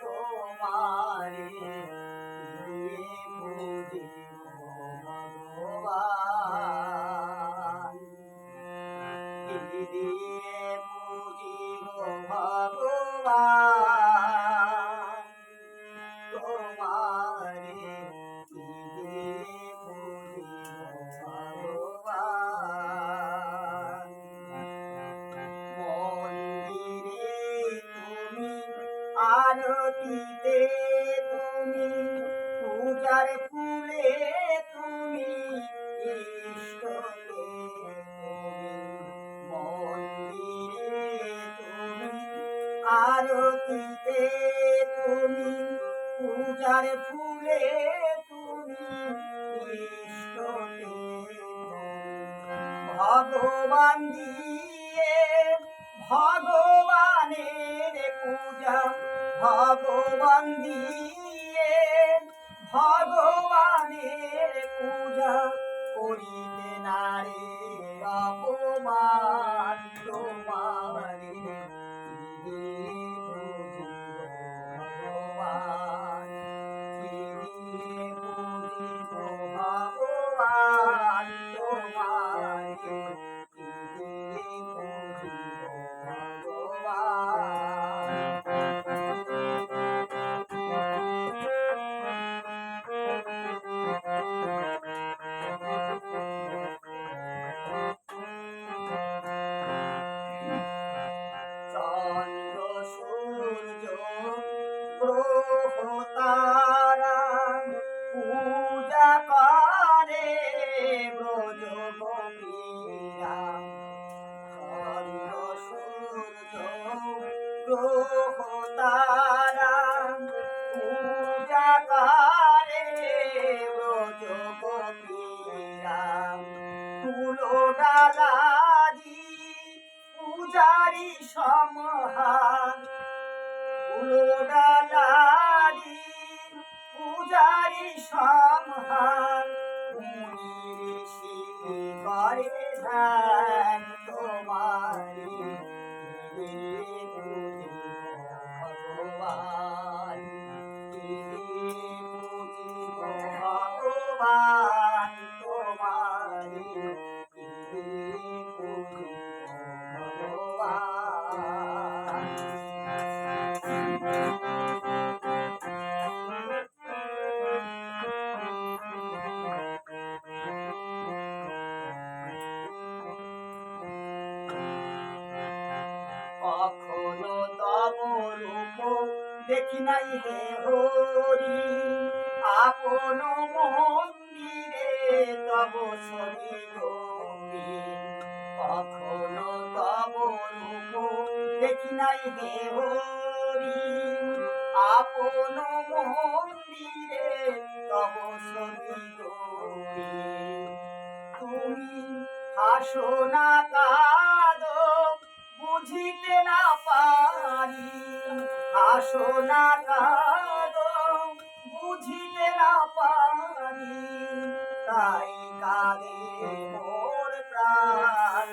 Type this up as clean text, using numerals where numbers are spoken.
তোমারে দিয়ে বুঝিব ভগবান, কি দিয়ে বুঝিব ভগবান, তোমারে কি দিয়ে বুঝিব ভগবান। মন্দিরে তুমি, আরতিতে তুমি, পূজার ফুলে তুমি, ইষ্টকে তুমি। মন্দিরে তুমি, আরতিতে তুমি, পূজার ফুলে তুমি, ইষ্টকে ভগবান দিয়ে ভগবানের পূজা, ভগবান দিয়ে ভগবানের পূজা করিতে নারে অপমান। তোমারে কি দিয়ে বুঝিব ভগবান, কি দিয়ে বুঝিব ভগবান, তোমারে কি দিয়ে বুঝিব চন্দ্র সূর্য গ্রহ তারা পূজা করে ব্রজ গোপীরা। চন্দ্র সূর্য গ্রহ তারা পূজা করে ব্রজ গোপীরা। তুলো ডালারি পূজারি সমাহার, তুলো ডালারি পূজারি সমাহার। মুনি ঋষি করে ধ্যান, তোমারি কি দিয়ে বুঝিব ভগবান, কি দিয়ে বুঝিব ভগবান, তোমারি কি দিয়ে বুঝিব ভগবান। কখনো তব রূপ দেখি নাই হে হরি, আপন মন্দিরে তব ছবি রঙিন। কখনো তব রূপ দেখি নাই হে হরি, আপন মন্দিরে তব ছবি রঙিন। তুমি হাসো না কাঁদো বুঝিতে না পারি, হাসো না কাঁদো বুঝিতে না পারি, তাই কাঁদে মোর প্রাণ।